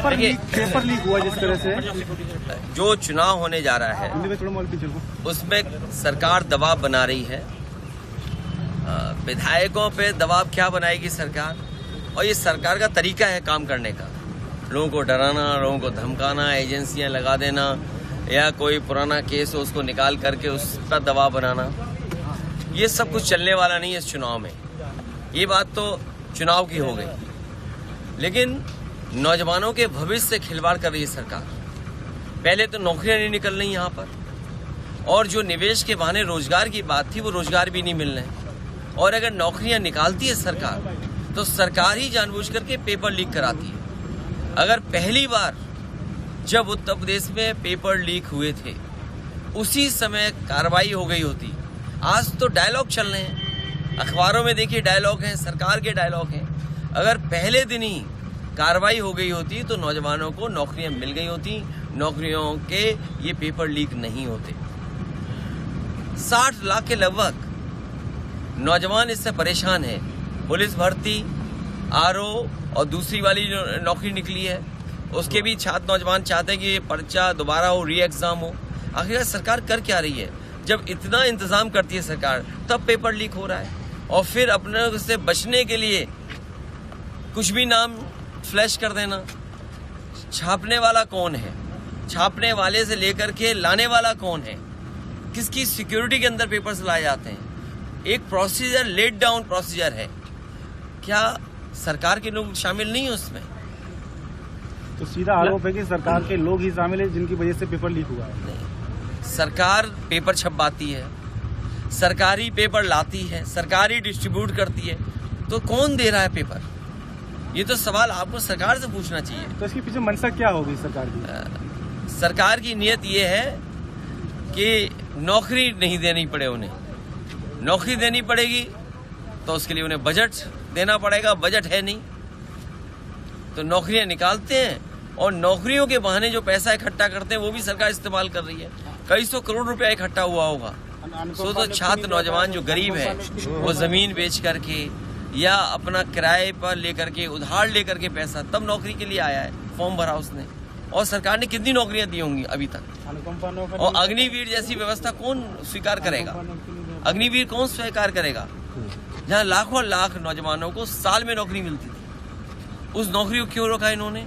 Paper leak हुआ जिस तरह से, जो चुनाव होने जा रहा है उसमें सरकार दबाव बना रही है। विधायकों पे दबाव क्या बनाएगी सरकार, और ये सरकार का तरीका है काम करने का। लोगों को डराना, लोगों को धमकाना, एजेंसियां लगा देना, या कोई पुराना केस हो उसको निकाल करके उस पर दबाव बनाना, ये सब कुछ चलने वाला नहीं है इस चुनाव में। ये बात तो चुनाव की हो गई, लेकिन नौजवानों के भविष्य से खिलवाड़ कर रही है सरकार। पहले तो नौकरियां नहीं निकल रही यहाँ पर, और जो निवेश के बहाने रोजगार की बात थी वो रोजगार भी नहीं मिल रहे। और अगर नौकरियां निकालती है सरकार तो सरकार ही जानबूझ करके पेपर लीक कराती है। अगर पहली बार जब उत्तर प्रदेश में पेपर लीक हुए थे उसी समय कार्रवाई हो गई होती। आज तो डायलॉग चल रहे हैं, अखबारों में देखिए डायलॉग हैं, सरकार के डायलॉग हैं। अगर पहले दिन ही कार्रवाई हो गई होती तो नौजवानों को नौकरियां मिल गई होती, नौकरियों के ये पेपर लीक नहीं होते। 60 लाख के लगभग नौजवान इससे परेशान है। पुलिस भर्ती, आरओ और दूसरी वाली जो नौकरी निकली है उसके भी छात्र नौजवान चाहते हैं कि ये पर्चा दोबारा हो, री एग्जाम हो। आखिर सरकार कर क्या रही है? जब इतना इंतजाम करती है सरकार तब पेपर लीक हो रहा है, और फिर अपने से बचने के लिए कुछ भी नाम फ्लैश कर देना। छापने वाला कौन है? छापने वाले से लेकर के लाने वाला कौन है? किसकी सिक्योरिटी के अंदर पेपर्स लाए जाते हैं? एक प्रोसीजर, लेट डाउन प्रोसीजर है। क्या सरकार के लोग शामिल नहीं है उसमें? तो सीधा आरोप है कि सरकार के लोग ही शामिल है जिनकी वजह से पेपर लीक हुआ है। नहीं, सरकार पेपर छपवाती है, सरकारी पेपर लाती है, सरकारी डिस्ट्रीब्यूट करती है, तो कौन दे रहा है पेपर? ये तो सवाल आपको सरकार से पूछना चाहिए। तो इसके पीछे मंशा क्या होगी सरकार की? सरकार की नीयत ये है कि नौकरी नहीं देनी पड़े उन्हें। नौकरी देनी पड़ेगी तो उसके लिए उन्हें बजट देना पड़ेगा, बजट है नहीं तो नौकरियां निकालते हैं, और नौकरियों के बहाने जो पैसा इकट्ठा करते हैं वो भी सरकार इस्तेमाल कर रही है। कई सौ करोड़ रुपया इकट्ठा हुआ होगा। तो छात्र नौजवान जो गरीब है वो जमीन बेच करके या अपना किराए पर लेकर के, उधार लेकर के पैसा, तब नौकरी के लिए आया है, फॉर्म भरा उसने। और सरकार ने कितनी नौकरियां दी होंगी अभी तक? और अग्निवीर जैसी व्यवस्था कौन स्वीकार करेगा? अग्निवीर कौन स्वीकार करेगा? जहां लाखों लाख नौजवानों को साल में नौकरी मिलती थी, उस नौकरी को क्यों रोका इन्होंने?